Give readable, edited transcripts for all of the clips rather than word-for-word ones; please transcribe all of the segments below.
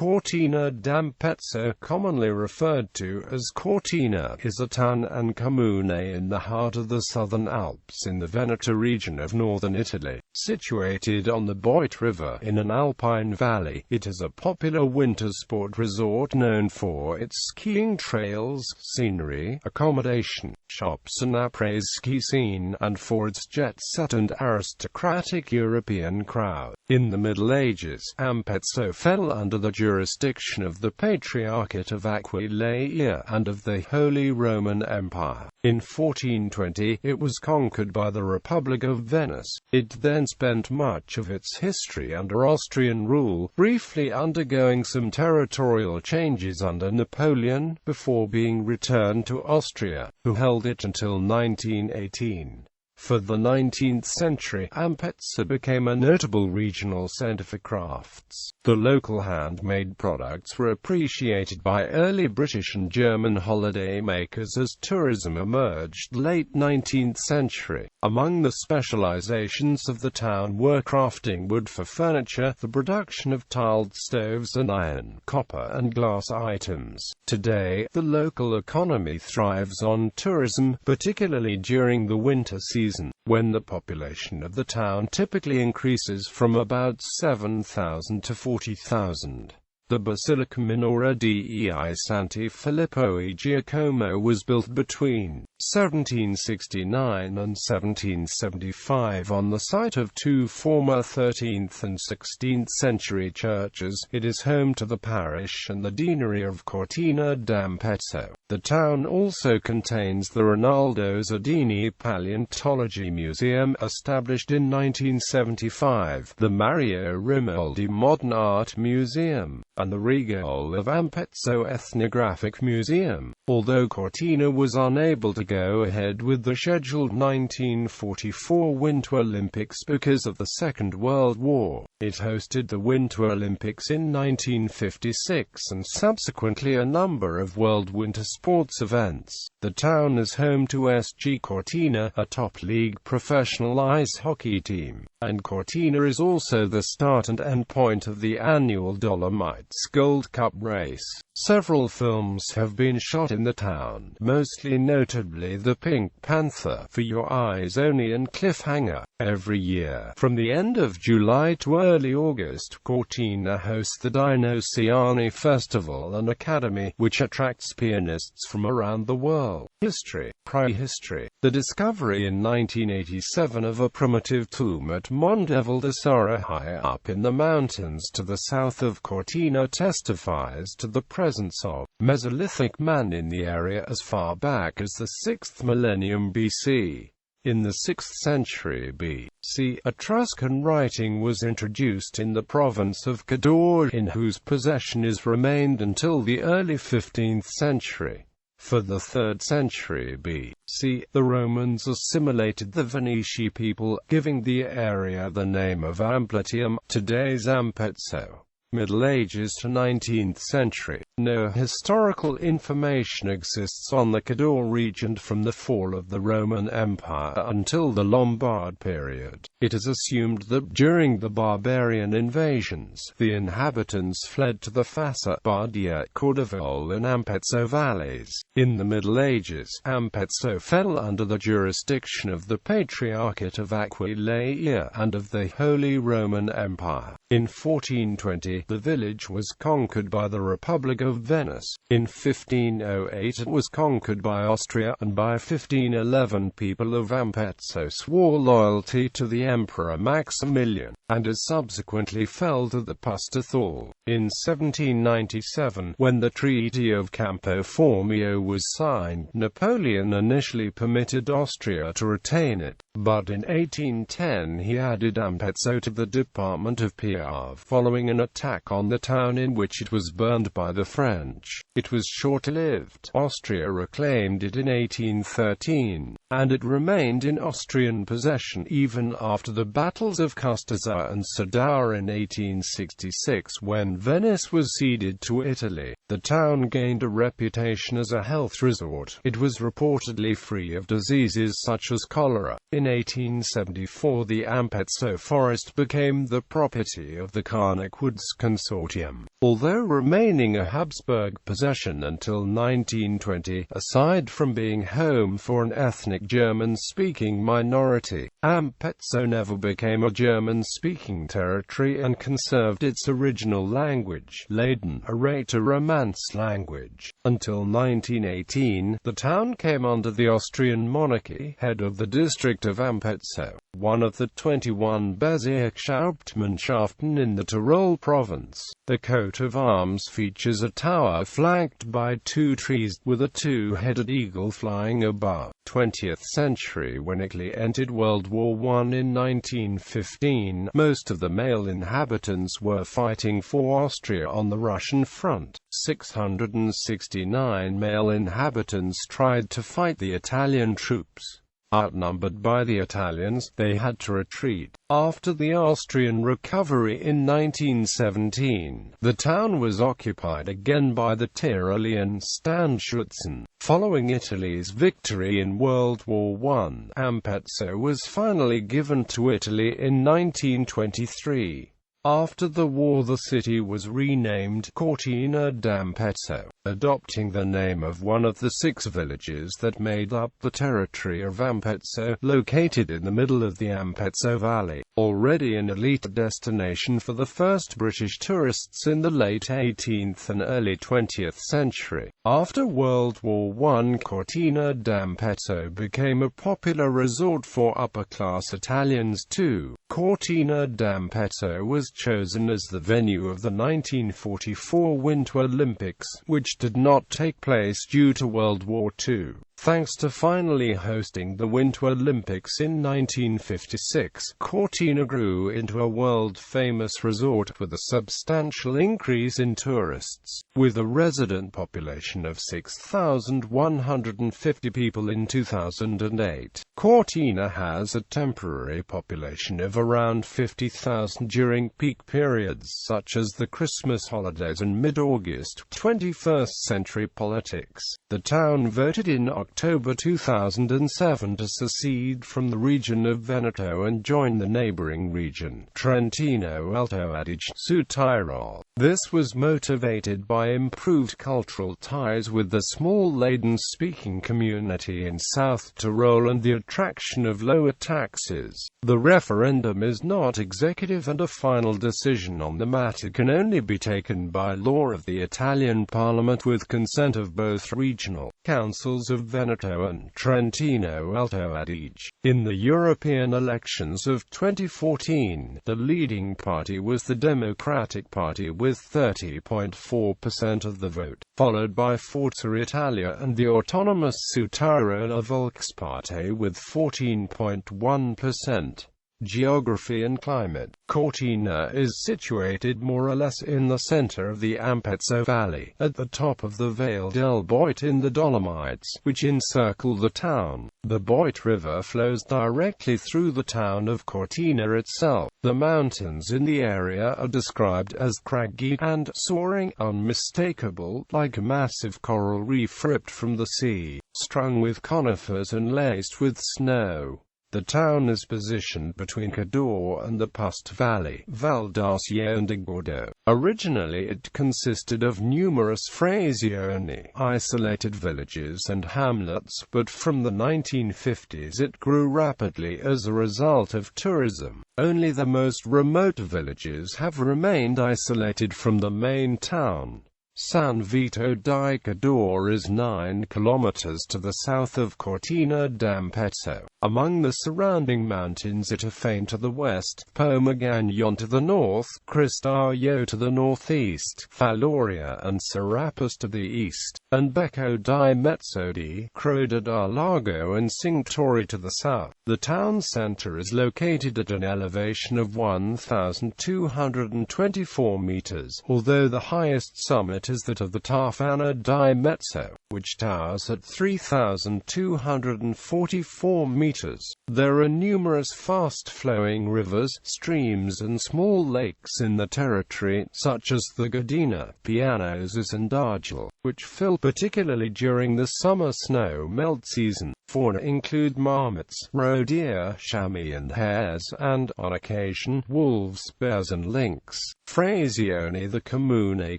Cortina d'Ampezzo, commonly referred to as Cortina, is a town and comune in the heart of the southern Alps in the Veneto region of northern Italy. Situated on the Boite River in an alpine valley, it is a popular winter sport resort known for its skiing trails, scenery, accommodation, shops and après-ski scene, and for its jet-set and aristocratic European crowd. In the Middle Ages, Ampezzo fell under the jurisdiction of the Patriarchate of Aquileia and of the Holy Roman Empire. In 1420, it was conquered by the Republic of Venice. It then spent much of its history under Austrian rule, briefly undergoing some territorial changes under Napoleon, before being returned to Austria, who held it until 1918. For the 19th century, Ampezzo became a notable regional centre for crafts. The local handmade products were appreciated by early British and German holidaymakers as tourism emerged late 19th century. Among the specializations of the town were crafting wood for furniture, the production of tiled stoves and iron, copper and glass items. Today, the local economy thrives on tourism, particularly during the winter season, when the population of the town typically increases from about 7,000 to 40,000. The Basilica Minore dei Santi Filippo e Giacomo was built between 1769 and 1775 on the site of two former 13th and 16th century churches. It is home to the parish and the deanery of Cortina d'Ampezzo. The town also contains the Rinaldo Zardini Paleontology Museum, established in 1975, the Mario Rimoldi Modern Art Museum, and the Regole of Ampezzo Ethnographic Museum. Although Cortina was unable to go ahead with the scheduled 1944 Winter Olympics because of the Second World War, it hosted the Winter Olympics in 1956 and subsequently a number of World Winter Sports events. The town is home to SG Cortina, a top-league professional ice hockey team, and Cortina is also the start and end point of the annual Dolomites Gold Cup race. Several films have been shot in the town, mostly notably The Pink Panther, For Your Eyes Only and Cliffhanger. Every year, from the end of July to early August, Cortina hosts the Dinociani Festival and Academy, which attracts pianists from around the world. History. Prehistory. The discovery in 1987 of a primitive tomb at Monte Valdesara high up in the mountains to the south of Cortina testifies to the presence of Mesolithic man in the area as far back as the 6th millennium BC. In the 6th century BC, Etruscan writing was introduced in the province of Cadore, in whose possession it remained until the early 15th century. For the 3rd century BC, the Romans assimilated the Venetian people, giving the area the name of Amplitium, today's Ampezzo. Middle Ages to 19th century. No historical information exists on the Cadore region from the fall of the Roman Empire until the Lombard period. It is assumed that during the barbarian invasions, the inhabitants fled to the Fassa, Bardia, Cordovole and Ampezzo valleys. In the Middle Ages, Ampezzo fell under the jurisdiction of the Patriarchate of Aquileia and of the Holy Roman Empire. In 1420, the village was conquered by the Republic of Venice. In 1508 it was conquered by Austria, and by 1511 people of Ampezzo swore loyalty to the Emperor Maximilian, and it subsequently fell to the Pusterthal. In 1797, when the Treaty of Campo Formio was signed, Napoleon initially permitted Austria to retain it, but in 1810 he added Ampezzo to the Department of Piave, following an attack on the town in which it was burned by the French. It was short-lived. Austria reclaimed it in 1813, and it remained in Austrian possession even after the battles of Custazza Genoa and Sedan in 1866 when Venice was ceded to Italy. The town gained a reputation as a health resort. It was reportedly free of diseases such as cholera. In 1874 the Ampezzo forest became the property of the Carnac Woods Consortium. Although remaining a Habsburg possession until 1920, aside from being home for an ethnic German-speaking minority, Ampezzo never became a German-speaking territory and conserved its original language, Latin, a Rhaeto-Romance language. Until 1918, the town came under the Austrian monarchy, head of the district of Ampezzo, one of the 21 Bezirkshauptmannschaften in the Tyrol province. The coat of arms features a tower flanked by two trees, with a two-headed eagle flying above. 20th century. When Italy entered World War I in 1915, most of the male inhabitants were fighting for Austria on the Russian front. 669 male inhabitants tried to fight the Italian troops. Outnumbered by the Italians, they had to retreat. After the Austrian recovery in 1917, the town was occupied again by the Tyrolean Standschutzen. Following Italy's victory in World War I, Ampezzo was finally given to Italy in 1923. After the war the city was renamed Cortina d'Ampezzo, adopting the name of one of the 6 villages that made up the territory of Ampezzo, located in the middle of the Ampezzo Valley. Already an elite destination for the first British tourists in the late 18th and early 20th century. After World War I, Cortina d'Ampezzo became a popular resort for upper-class Italians too. Cortina d'Ampezzo was chosen as the venue of the 1944 Winter Olympics, which did not take place due to World War II. Thanks to finally hosting the Winter Olympics in 1956, Cortina grew into a world-famous resort with a substantial increase in tourists. With a resident population of 6,150 people in 2008, Cortina has a temporary population of around 50,000 during peak periods such as the Christmas holidays and mid-August. 21st century politics. The town voted in October 2007 to secede from the region of Veneto and join the neighboring region, Trentino-Alto Adige-Sud Tyrol. This was motivated by improved cultural ties with the small Latin-speaking community in South Tyrol and the attraction of lower taxes. The referendum is not executive and a final decision on the matter can only be taken by law of the Italian Parliament with consent of both regional councils of Veneto and Trentino-Alto Adige. In the European elections of 2014, the leading party was the Democratic Party with 30.4% of the vote, followed by Forza Italia and the autonomous Südtiroler Volkspartei with 14.1%. Geography and climate. Cortina is situated more or less in the center of the Ampezzo Valley, at the top of the Vale del Boite in the Dolomites, which encircle the town. The Boite River flows directly through the town of Cortina itself. The mountains in the area are described as craggy and soaring, unmistakable, like a massive coral reef ripped from the sea, strung with conifers and laced with snow. The town is positioned between Cadore and the Pust Valley, Val d'Arcia and Agordo. Originally it consisted of numerous frazioni, isolated villages and hamlets, but from the 1950s it grew rapidly as a result of tourism. Only the most remote villages have remained isolated from the main town. San Vito di Cadore is 9 kilometers to the south of Cortina d'Ampezzo. Among the surrounding mountains Itafane to the west, Pomegagnon to the north, Cristaio to the northeast, Faloria and Serapis to the east, and Becco di Mezzodi, Croda da Lago and Cinctori to the south. The town center is located at an elevation of 1,224 meters, although the highest summit climate is that of the Tafana di Mezzo, which towers at 3,244 meters. There are numerous fast-flowing rivers, streams and small lakes in the territory, such as the Godina, Pianosis and Argel, which fill particularly during the summer snow melt season. Fauna include marmots, roe deer, chamois and hares, and, on occasion, wolves, bears and lynx. Frazione. The comune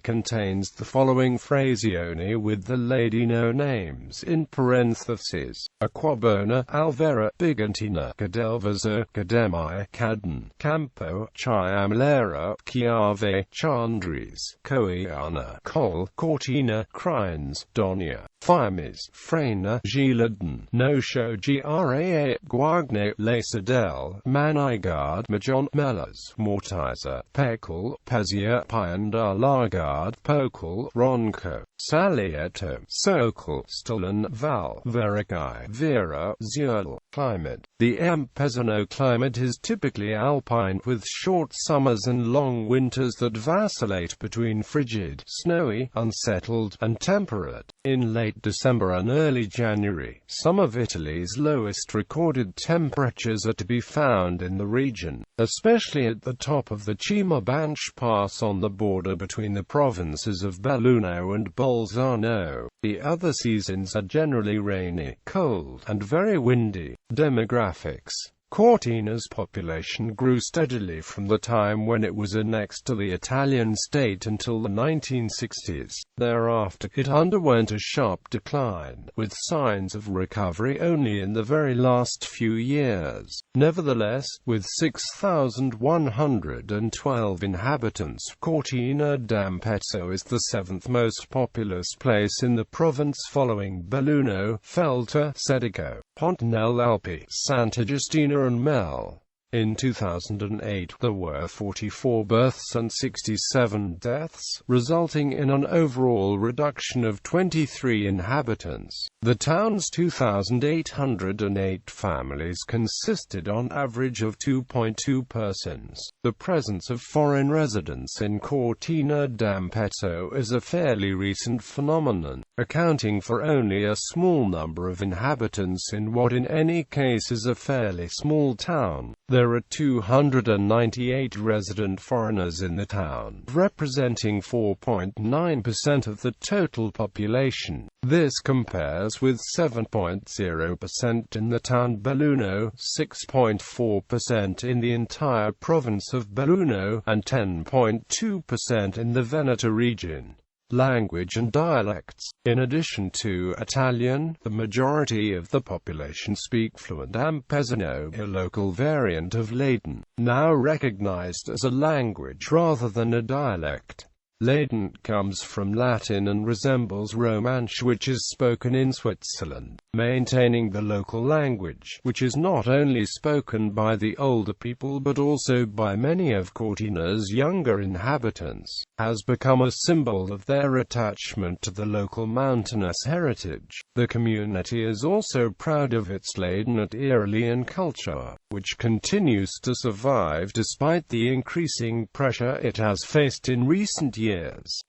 contains the following frazioni with the ladino names in parentheses: Aquabona, Alvera, Bigantina, Cadelvazo, Cademi, Cadden, Campo, Chiamlera, Chiave, Chandris, Coiana, Col, Cortina, Crines, Donia, Fiames, Frena, Giladen, Nosho, Gra, Guagne, Lacidel, Manigard, Majon, Melas, Mortizer, Pekel, Pezia, Piandar, Largard, Pokel, Ronco, Salieto, Sokol, Stolen, Val, Verigai, Vera, Zurl. Climate. The Ampezzo climate is typically alpine with short summers and long winters that vacillate between frigid, snowy, unsettled, and temperate. In late December and early January, some of Italy's lowest recorded temperatures are to be found in the region, especially at the top of the Cima Banch Pass on the border between the provinces of Belluno and Bolzano. The other seasons are generally rainy, cold, and very windy. Demographics. Cortina's population grew steadily from the time when it was annexed to the Italian state until the 1960s. Thereafter, it underwent a sharp decline, with signs of recovery only in the very last few years. Nevertheless, with 6,112 inhabitants, Cortina d'Ampezzo is the seventh most populous place in the province following Belluno, Feltre, Sedico, Pontenelle-Alpi, Sant'Agostino and Mel. In 2008, there were 44 births and 67 deaths, resulting in an overall reduction of 23 inhabitants. The town's 2,808 families consisted on average of 2.2 persons. The presence of foreign residents in Cortina d'Ampezzo is a fairly recent phenomenon, accounting for only a small number of inhabitants in what in any case is a fairly small town. There are 298 resident foreigners in the town, representing 4.9% of the total population. This compares with 7.0% in the town Belluno, 6.4% in the entire province of Belluno, and 10.2% in the Veneto region. Language and dialects. In addition to Italian, the majority of the population speak fluent Ampezzo, a local variant of Latin, now recognized as a language rather than a dialect. Latin comes from Latin and resembles Romansh, which is spoken in Switzerland, maintaining the local language, which is not only spoken by the older people but also by many of Cortina's younger inhabitants, has become a symbol of their attachment to the local mountainous heritage. The community is also proud of its Latin and Aurelian culture, which continues to survive despite the increasing pressure it has faced in recent years.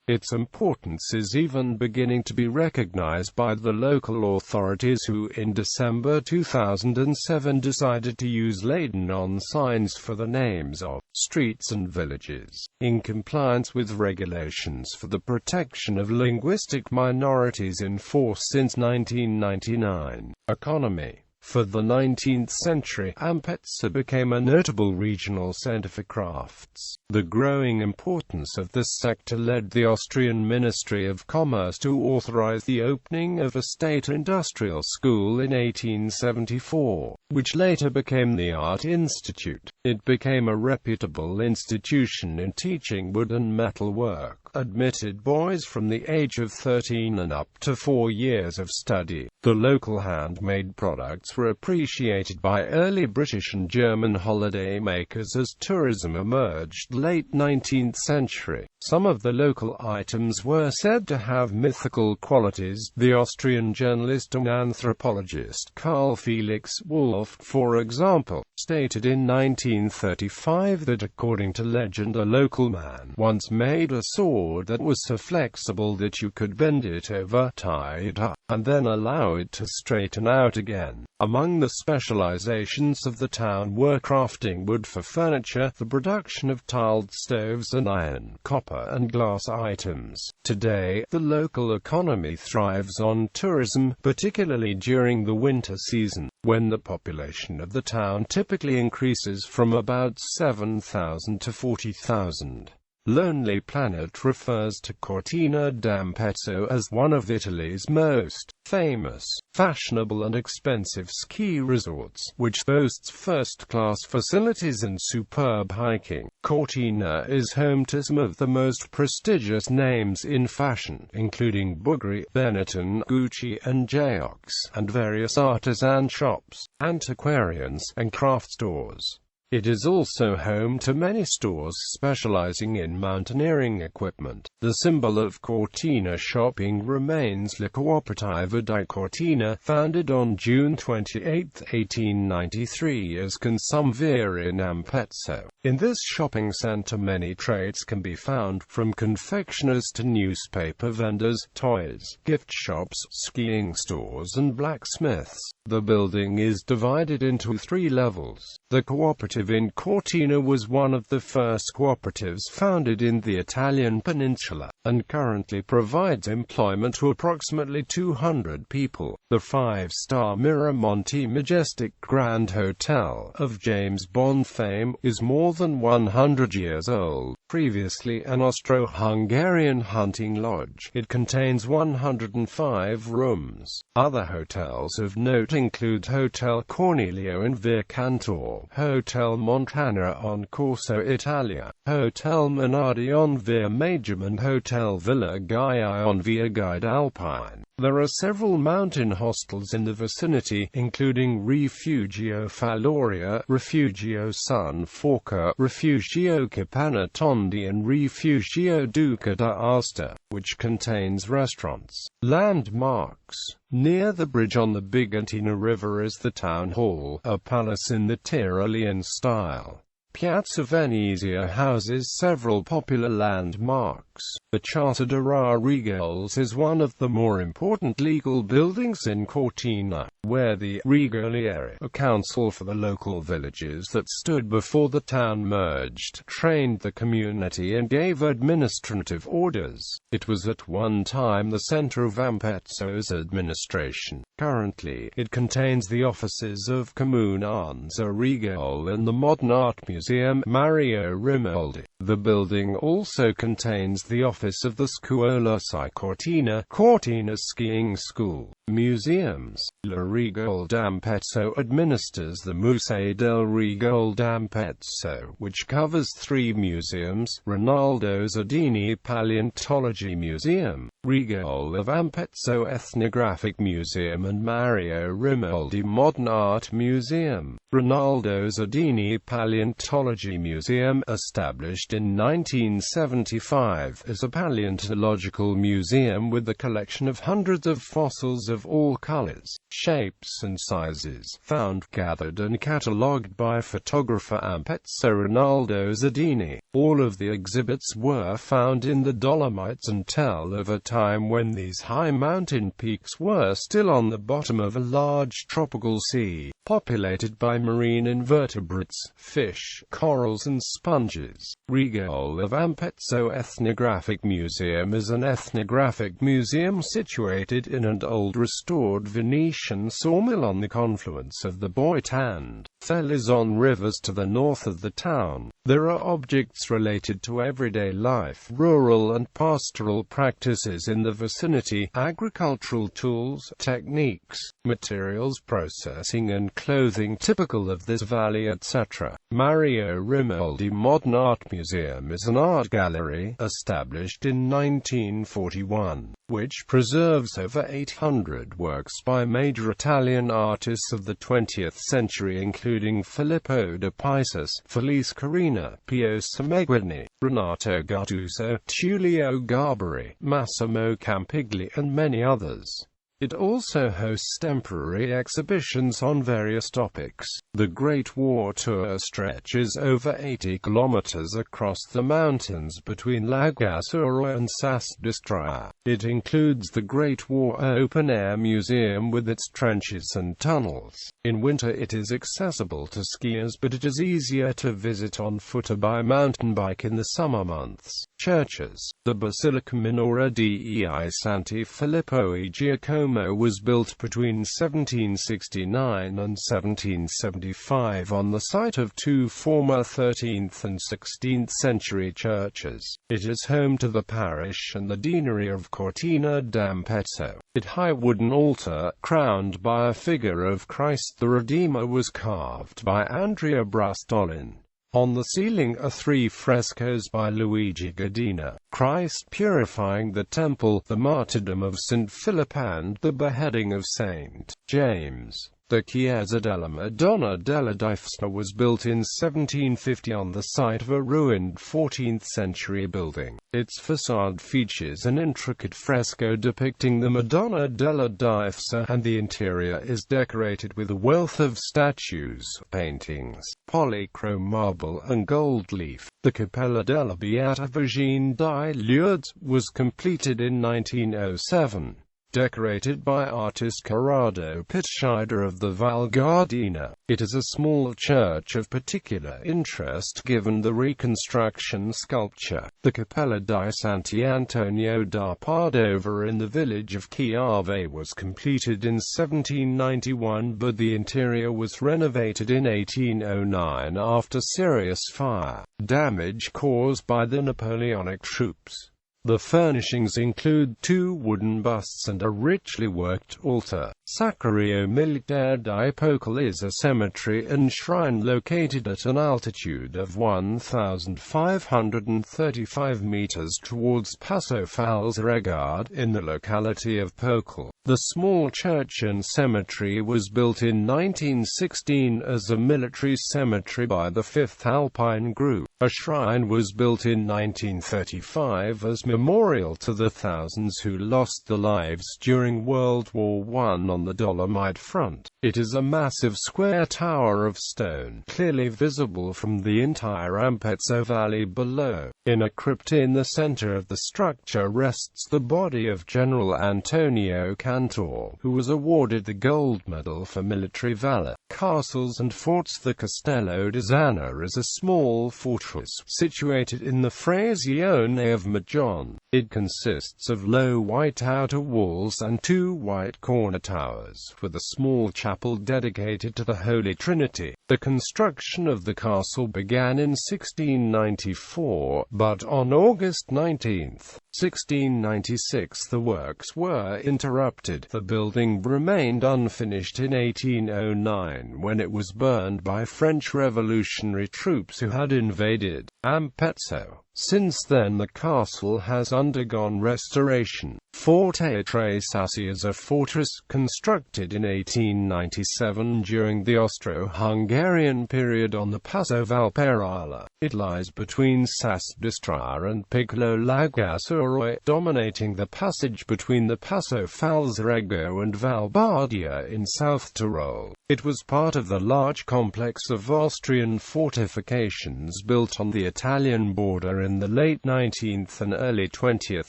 Its importance is even beginning to be recognized by the local authorities who in December 2007 decided to use Latin on signs for the names of streets and villages, in compliance with regulations for the protection of linguistic minorities in force since 1999. Economy. For the 19th century, Ampezzo became a notable regional center for crafts. The growing importance of this sector led the Austrian Ministry of Commerce to authorize the opening of a state industrial school in 1874, which later became the Art Institute. It became a reputable institution in teaching wood and metal work, admitted boys from the age of 13 and up to 4 years of study. The local handmade products were appreciated by early British and German holiday makers as tourism emerged late 19th century. Some of the local items were said to have mythical qualities. The Austrian journalist and anthropologist Carl Felix Wolff, for example, stated in 1935 that according to legend a local man once made a sword that was so flexible that you could bend it over, tie it up, and then allow it to straighten out again. Among the specializations of the town were crafting wood for furniture, the production of tiled stoves and iron, copper and glass items. Today, the local economy thrives on tourism, particularly during the winter season, when the population of the town typically increases from about 7,000 to 40,000. Lonely Planet refers to Cortina d'Ampezzo as one of Italy's most famous, fashionable and expensive ski resorts, which boasts first-class facilities and superb hiking. Cortina is home to some of the most prestigious names in fashion, including Bulgari, Benetton, Gucci and Geox, and various artisan shops, antiquarians, and craft stores. It is also home to many stores specializing in mountaineering equipment. The symbol of Cortina shopping remains La Cooperativa di Cortina, founded on June 28, 1893 as Consumvir in Ampezzo. In this shopping center many trades can be found, from confectioners to newspaper vendors, toys, gift shops, skiing stores and blacksmiths. The building is divided into 3 levels. The cooperative in Cortina was one of the first cooperatives founded in the Italian peninsula, and currently provides employment to approximately 200 people. The 5-star Miramonte Majestic Grand Hotel, of James Bond fame, is more than 100 years old. Previously an Austro-Hungarian hunting lodge, it contains 105 rooms. Other hotels of note include Hotel Cornelio in Via Cantor, Hotel Montana on Corso Italia, Hotel Minardi on Via Majum and Hotel Villa Gaia on Via Guide Alpine. There are several mountain hostels in the vicinity, including Refugio Faloria, Refugio San Forca, Refugio Capana Tondi and Refugio Duca d'Asta, which contains restaurants. Landmarks. Near the bridge on the Bigontina River is the Town Hall, a palace in the Tyrolean style. Piazza Venezia houses several popular landmarks. The Casa de Rigolles is one of the more important legal buildings in Cortina, where the Rigolieri, a council for the local villages that stood before the town merged, trained the community and gave administrative orders. It was at one time the center of Ampezzo's administration. Currently, it contains the offices of Comune Anza Rigole and the Modern Art Museum Mario Rimoldi. The building also contains the office of the Scuola Sci Cortina, Cortina Skiing School. Museums. La Rigole d'Ampezzo administers the Museo del Rigole d'Ampezzo, which covers 3 museums: Rinaldo Zardini Paleontology Museum, Rigole of Ampezzo Ethnographic Museum and Mario Rimoldi Modern Art Museum. Rinaldo Zardini Paleontology Museum, established in 1975, is a paleontological museum with a collection of hundreds of fossils of all colors, shapes and sizes, found, gathered and catalogued by photographer Ampezzo Rinaldo Zardini. All of the exhibits were found in the Dolomites and tell of a time when these high mountain peaks were still on the bottom of a large tropical sea, populated by marine invertebrates, fish, corals and sponges. Rigole of Ampezzo Ethnographic Museum is an ethnographic museum situated in an old restored Venetian sawmill on the confluence of the Boite and Felizon rivers to the north of the town. There are objects related to everyday life, rural and pastoral practices in the vicinity, agricultural tools, techniques, materials processing and clothing typical of this valley, etc. Mario Rimoldi Modern Art Museum is an art gallery, established in 1941, which preserves over 800 works by major Italian artists of the 20th century, including including Filippo de Pisus, Felice Cortina, Pio Semeghini, Renato Gattuso, Tullio Garbari, Massimo Campigli, and many others. It also hosts temporary exhibitions on various topics. The Great War Tour stretches over 80 kilometers across the mountains between Lagassuro and Sasdistraia. It includes the Great War open-air museum with its trenches and tunnels. In winter it is accessible to skiers, but it is easier to visit on foot or by mountain bike in the summer months. Churches. The Basilica Minore dei Santi Filippo e Giacomo was built between 1769 and 1775 on the site of two former 13th and 16th century churches. It is home to the parish and the deanery of Cortina d'Ampezzo. Its high wooden altar, crowned by a figure of Christ the Redeemer, was carved by Andrea Brustolin. On the ceiling are three frescoes by Luigi Godina: Christ purifying the temple, the martyrdom of St. Philip, and the beheading of St. James. The Chiesa della Madonna della Difesa was built in 1750 on the site of a ruined 14th-century building. Its facade features an intricate fresco depicting the Madonna della Difesa, and the interior is decorated with a wealth of statues, paintings, polychrome marble, and gold leaf. The Cappella della Beata Vergine di Lourdes was completed in 1907. Decorated by artist Corrado Pichida of the Val Gardena. It is a small church of particular interest given the reconstruction sculpture. The Cappella di Sant'Antonio da Padova in the village of Chiave was completed in 1791, but the interior was renovated in 1809 after serious fire damage caused by the Napoleonic troops. The furnishings include two wooden busts and a richly worked altar. Sacrario Militare di Popol is a cemetery and shrine located at an altitude of 1,535 meters towards Passo Falzarregard, in the locality of Popol. The small church and cemetery was built in 1916 as a military cemetery by the 5th Alpine Group. A shrine was built in 1935 as memorial to the thousands who lost their lives during World War I on the Dolomite front. It is a massive square tower of stone, clearly visible from the entire Ampezzo valley below. In a crypt in the center of the structure rests the body of General Antonio Cantor, who was awarded the Gold Medal for military valor. Castles and forts. The Castello di Zana is a small fortress situated in the frazione of Majon. It consists of low white outer walls and two white corner towers, with a small chapel dedicated to the Holy Trinity. The construction of the castle began in 1694, but on August 19, 1696 the works were interrupted. The building remained unfinished in 1809 when it was burned by French revolutionary troops who had invaded Ampezzo. Since then the castle has undergone restoration. Forte Tre Sassi is a fortress constructed in 1897 during the Austro-Hungarian period on the Passo Valperala. It lies between Sasdistraia and Piccolo Lagassuro, dominating the passage between the Passo Falzarego and Valbardia in South Tyrol. It was part of the large complex of Austrian fortifications built on the Italian border in the late 19th and early 20th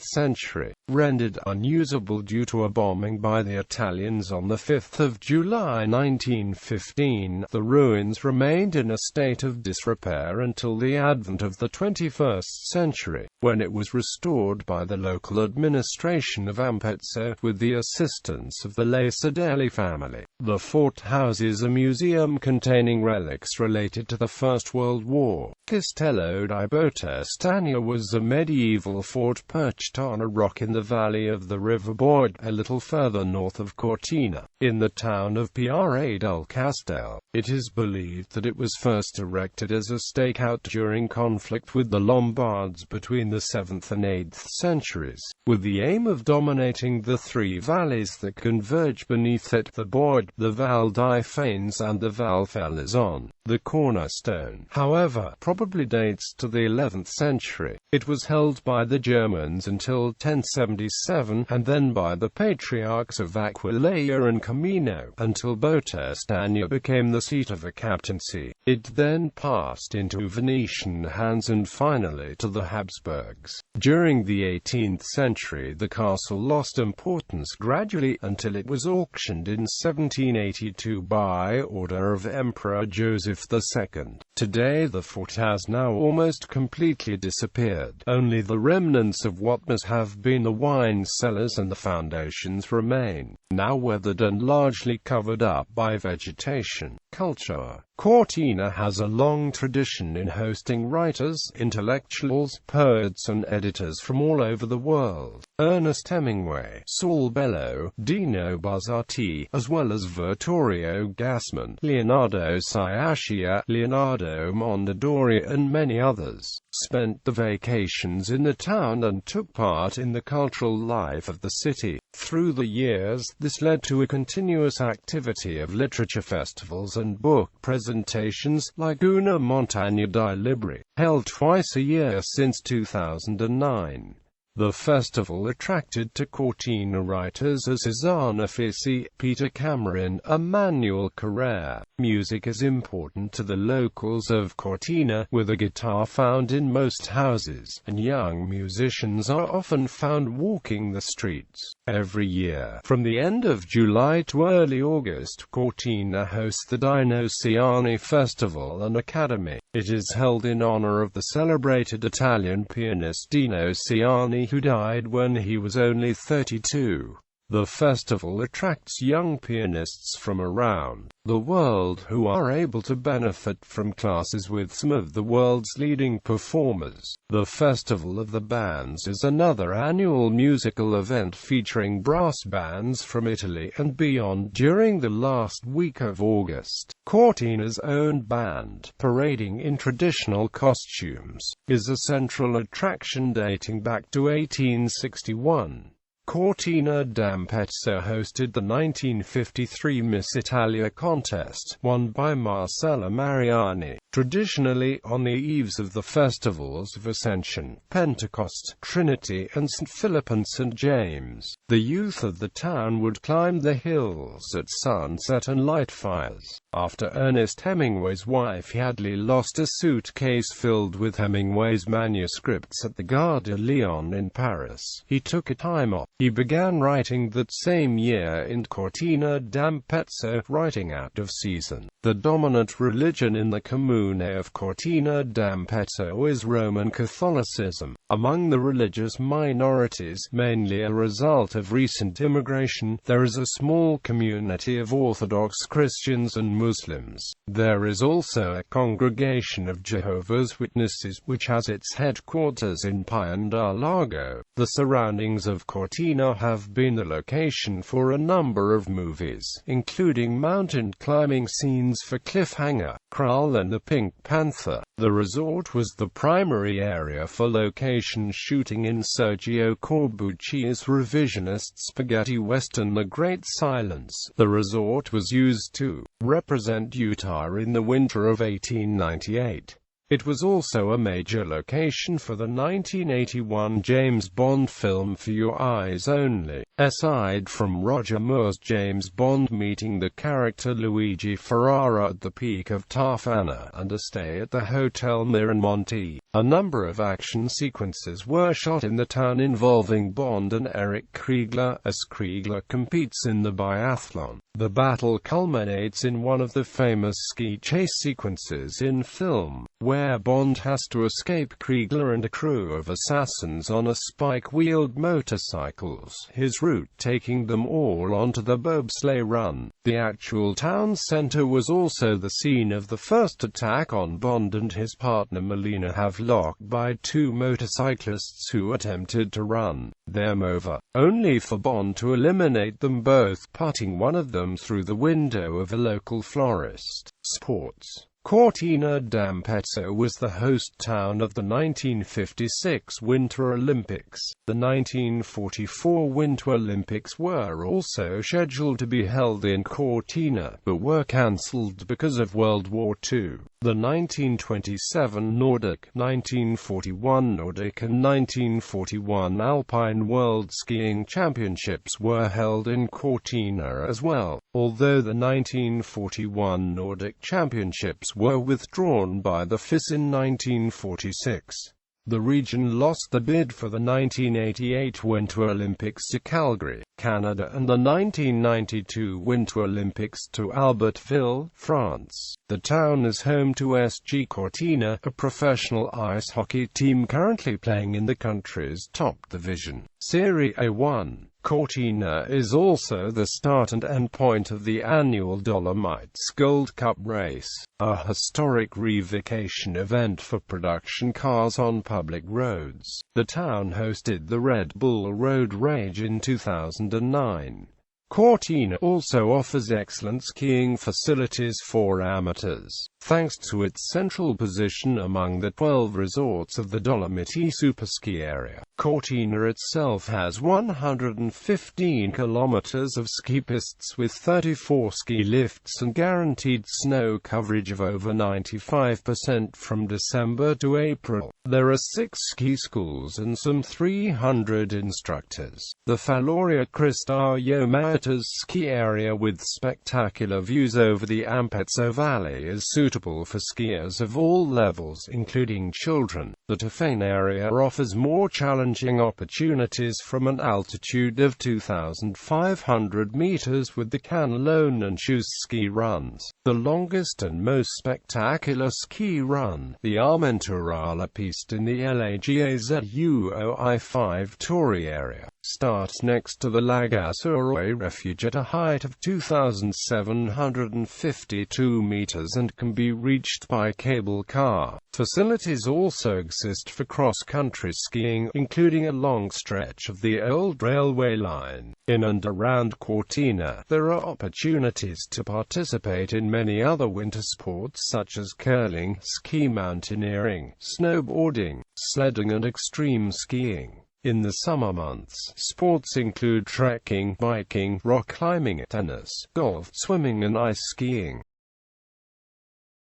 century. Rendered unusable due to a bombing by the Italians on 5 July 1915, the ruins remained in a state of disrepair until the advent of the 21st century, when it was restored by the local administration of Ampezzo, with the assistance of the Lacedelli family. The fort houses a museum containing relics related to the First World War. Castello di Boite Stania was a medieval fort perched on a rock in the valley of the river Boite, a little further north of Cortina, in the town of Piare del Castello. It is believed that it was first erected as a stakeout during conflict with the Lombards between the 7th and 8th centuries, with the aim of dominating the three valleys that converge beneath it, the Boite, the Val di Fanes and the Val Felizon. The cornerstone, however, probably dates to the 11th century. It was held by the Germans until 1077, and then by the Patriarchs of Aquileia and Comune, until Boite Stania became the seat of a captaincy. It then passed into Venetian hands and finally to the Habsburgs. During the 18th century the castle lost importance gradually, until it was auctioned in 1782 by order of Emperor Joseph II. Today the fort has now almost completely disappeared. Only the remnants of what must have been the wine cellars and the foundations remain, now weathered and largely covered up by vegetation. Culture. Cortina has a long tradition in hosting writers, intellectuals, poets and editors from all over the world. Ernest Hemingway, Saul Bellow, Dino Buzzati, as well as Vittorio Gassman, Leonardo Sciascia, Leonardo Mondadori and many others, spent the vacations in the town and took part in the cultural life of the city. Through the years, this led to a continuous activity of literature festivals and book presentations, like Una Montagna di Libri, held twice a year since 2009. The festival attracted to Cortina writers as Susanna Fissi, Peter Cameron, Emmanuel Carrere. Music is important to the locals of Cortina, with a guitar found in most houses, and young musicians are often found walking the streets. Every year, from the end of July to early August, Cortina hosts the Dino Ciani Festival and Academy. It is held in honor of the celebrated Italian pianist Dino Ciani, who died when he was only 32. The festival attracts young pianists from around the world who are able to benefit from classes with some of the world's leading performers. The Festival of the Bands is another annual musical event featuring brass bands from Italy and beyond during the last week of August. Cortina's own band, parading in traditional costumes, is a central attraction dating back to 1861. Cortina d'Ampezzo hosted the 1953 Miss Italia contest, won by Marcella Mariani. Traditionally, on the eves of the festivals of Ascension, Pentecost, Trinity and St. Philip and St. James, the youth of the town would climb the hills at sunset and light fires. After Ernest Hemingway's wife Hadley lost a suitcase filled with Hemingway's manuscripts at the Gare de Lyon in Paris, he took a time off. He began writing that same year in Cortina d'Ampezzo, writing out of season. The dominant religion in the comune of Cortina d'Ampezzo is Roman Catholicism. Among the religious minorities, mainly a result of recent immigration, there is a small community of Orthodox Christians and Muslims. There is also a congregation of Jehovah's Witnesses, which has its headquarters in Pian del Lago. The surroundings of Cortina have been the location for a number of movies, including mountain climbing scenes for Cliffhanger, Krull and the Pink Panther. The resort was the primary area for location shooting in Sergio Corbucci's revisionist spaghetti western The Great Silence. The resort was used to represent Utah in the winter of 1898. It was also a major location for the 1981 James Bond film For Your Eyes Only. Aside from Roger Moore's James Bond meeting the character Luigi Ferrara at the peak of Tafana and a stay at the Hotel Miramonte, a number of action sequences were shot in the town involving Bond and Eric Kriegler, as Kriegler competes in the biathlon. The battle culminates in one of the famous ski chase sequences in film, where where Bond has to escape Kriegler and a crew of assassins on a spike-wheeled motorcycles, his route taking them all onto the bobsleigh run. The actual town centre was also the scene of the first attack on Bond and his partner Melina Havelock by two motorcyclists who attempted to run them over, only for Bond to eliminate them both, putting one of them through the window of a local florist. Sports. Cortina d'Ampezzo was the host town of the 1956 Winter Olympics. The 1944 Winter Olympics were also scheduled to be held in Cortina, but were cancelled because of World War II. The 1927 Nordic, 1941 Nordic and 1941 Alpine World Skiing Championships were held in Cortina as well, although the 1941 Nordic Championships were withdrawn by the FIS in 1946. The region lost the bid for the 1988 Winter Olympics to Calgary, Canada, and the 1992 Winter Olympics to Albertville, France. The town is home to SG Cortina, a professional ice hockey team currently playing in the country's top division, Serie A1. Cortina is also the start and end point of the annual Dolomites Gold Cup race, a historic revocation event for production cars on public roads. The town hosted the Red Bull Road Rage in 2009. Cortina also offers excellent skiing facilities for amateurs, thanks to its central position among the 12 resorts of the Dolomiti Superski area. Cortina itself has 115 kilometers of ski pistes with 34 ski lifts and guaranteed snow coverage of over 95% from December to April. There are 6 ski schools and some 300 instructors. The Faloria Cristaio ski area with spectacular views over the Ampezzo Valley is suitable for skiers of all levels, including children. The Tofane area offers more challenging opportunities from an altitude of 2,500 meters with the Cannellone and Shoes ski runs. The longest and most spectacular ski run, the Armenturale piste in the Lagazuoi 5 area, starts next to the Lagazuoi refuge at a height of 2,752 meters and can be reached by cable car. Facilities also exist for cross-country skiing, including a long stretch of the old railway line. In and around Cortina, there are opportunities to participate in many other winter sports such as curling, ski mountaineering, snowboarding, sledding and extreme skiing. In the summer months, sports include trekking, biking, rock climbing, tennis, golf, swimming and ice skiing.